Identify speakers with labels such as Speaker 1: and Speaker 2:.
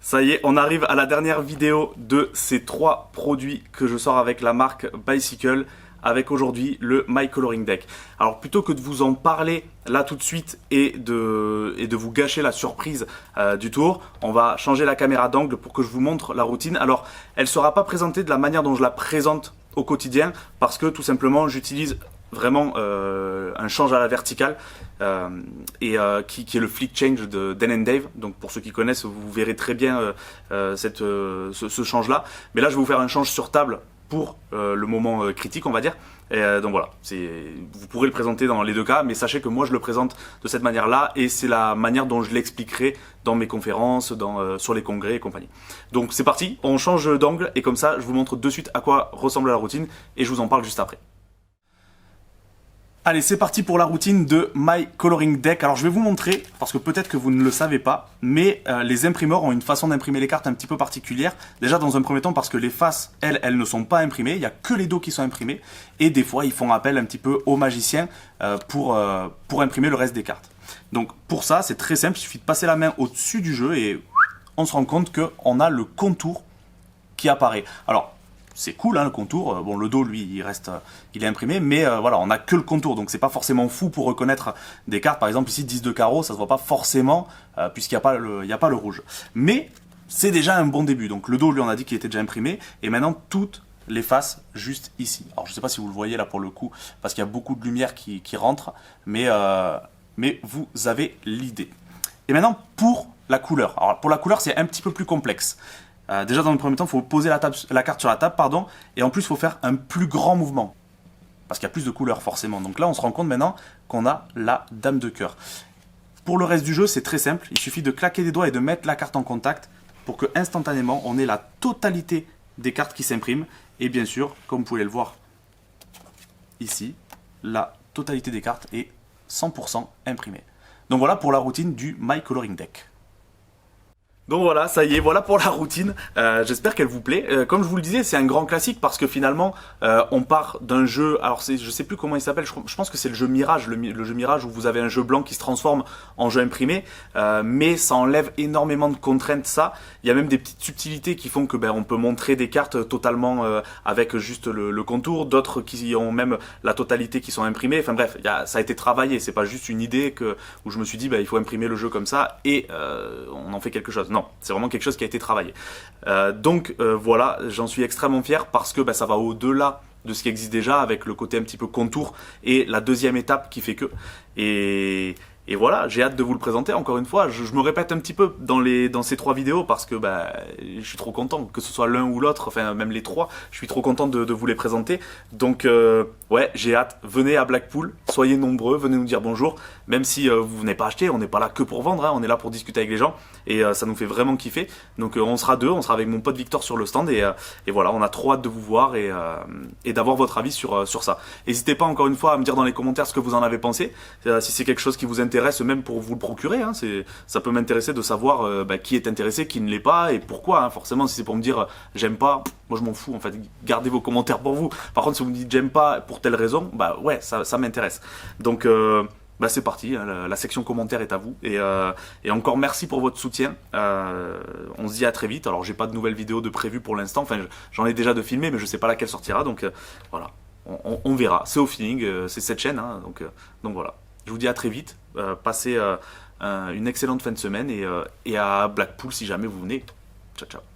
Speaker 1: Ça y est, on arrive à la dernière vidéo de ces 3 produits que je sors avec la marque Bicycle, avec aujourd'hui le My Coloring Deck. Alors plutôt que de vous en parler là tout de suite et de vous gâcher la surprise du tour, on va changer la caméra d'angle pour que je vous montre la routine. Alors elle ne sera pas présentée de la manière dont je la présente au quotidien parce que tout simplement j'utilise vraiment un change à la verticale qui est le flick change de Dan & Dave. Donc pour ceux qui connaissent, vous verrez très bien ce change là. Mais là je vais vous faire un change sur table pour le moment critique, on va dire. Donc voilà, vous pourrez le présenter dans les deux cas, mais sachez que moi je le présente de cette manière-là et c'est la manière dont je l'expliquerai dans mes conférences, sur les congrès et compagnie. Donc c'est parti, on change d'angle et comme ça je vous montre de suite à quoi ressemble la routine et je vous en parle juste après. Allez, c'est parti pour la routine de My Coloring Deck. Alors je vais vous montrer, parce que peut-être que vous ne le savez pas, mais les imprimeurs ont une façon d'imprimer les cartes un petit peu particulière. Déjà dans un premier temps parce que les faces, elles ne sont pas imprimées, il n'y a que les dos qui sont imprimés. Et des fois, ils font appel un petit peu aux magiciens pour imprimer le reste des cartes. Donc pour ça, c'est très simple, il suffit de passer la main au-dessus du jeu et on se rend compte qu'on a le contour qui apparaît. Alors, c'est cool hein, le contour, bon le dos lui il est imprimé mais voilà on n'a que le contour donc c'est pas forcément fou pour reconnaître des cartes. Par exemple ici 10 de carreau ça se voit pas forcément puisqu'il n'y a pas le rouge, mais c'est déjà un bon début. Donc le dos lui on a dit qu'il était déjà imprimé et maintenant toutes les faces juste ici. Alors je sais pas si vous le voyez là pour le coup parce qu'il y a beaucoup de lumière qui rentre mais vous avez l'idée. Et maintenant pour la couleur, alors pour la couleur c'est un petit peu plus complexe. Déjà dans le premier temps, il faut poser la carte sur la table, pardon, et en plus il faut faire un plus grand mouvement, parce qu'il y a plus de couleurs forcément. Donc là on se rend compte maintenant qu'on a la dame de cœur. Pour le reste du jeu c'est très simple, il suffit de claquer des doigts et de mettre la carte en contact pour que instantanément on ait la totalité des cartes qui s'impriment, et bien sûr, comme vous pouvez le voir ici, la totalité des cartes est 100% imprimée. Donc voilà pour la routine du My Coloring Deck. Donc voilà, ça y est, voilà pour la routine. J'espère qu'elle vous plaît. Comme je vous le disais, c'est un grand classique parce que finalement, on part d'un jeu. Alors, je sais plus comment il s'appelle. Je pense que c'est le jeu Mirage, le jeu Mirage où vous avez un jeu blanc qui se transforme en jeu imprimé, mais ça enlève énormément de contraintes. Ça, il y a même des petites subtilités qui font que on peut montrer des cartes totalement avec juste le contour, d'autres qui ont même la totalité qui sont imprimées. Enfin bref, ça a été travaillé. C'est pas juste une idée où je me suis dit il faut imprimer le jeu comme ça et on en fait quelque chose. Non, c'est vraiment quelque chose qui a été travaillé. Voilà, j'en suis extrêmement fier parce que ça va au-delà de ce qui existe déjà avec le côté un petit peu contour et la deuxième étape qui fait que. Et voilà, j'ai hâte de vous le présenter encore une fois. Je me répète un petit peu dans ces 3 vidéos parce que je suis trop content, que ce soit l'un ou l'autre, enfin même les 3, je suis trop content de vous les présenter. Donc ouais, j'ai hâte, venez à Blackpool, soyez nombreux, venez nous dire bonjour. Même si vous n'avez pas acheté, on n'est pas là que pour vendre, hein, on est là pour discuter avec les gens et ça nous fait vraiment kiffer. Donc on sera 2, on sera avec mon pote Victor sur le stand et voilà, on a trop hâte de vous voir et d'avoir votre avis sur ça. N'hésitez pas encore une fois à me dire dans les commentaires ce que vous en avez pensé, si c'est quelque chose qui vous intéresse même pour vous le procurer, hein, ça peut m'intéresser de savoir qui est intéressé, qui ne l'est pas et pourquoi. Hein. Forcément, si c'est pour me dire j'aime pas, moi je m'en fous en fait. Gardez vos commentaires pour vous. Par contre, si vous me dites j'aime pas pour telle raison, ouais, ça m'intéresse. Donc c'est parti, hein, la section commentaires est à vous et encore merci pour votre soutien. On se dit à très vite. Alors j'ai pas de nouvelles vidéos de prévues pour l'instant. Enfin, j'en ai déjà de filmées, mais je sais pas laquelle sortira. Donc voilà, on verra. C'est au feeling, c'est cette chaîne, hein, donc voilà. Je vous dis à très vite, passez une excellente fin de semaine et à Blackpool si jamais vous venez. Ciao ciao.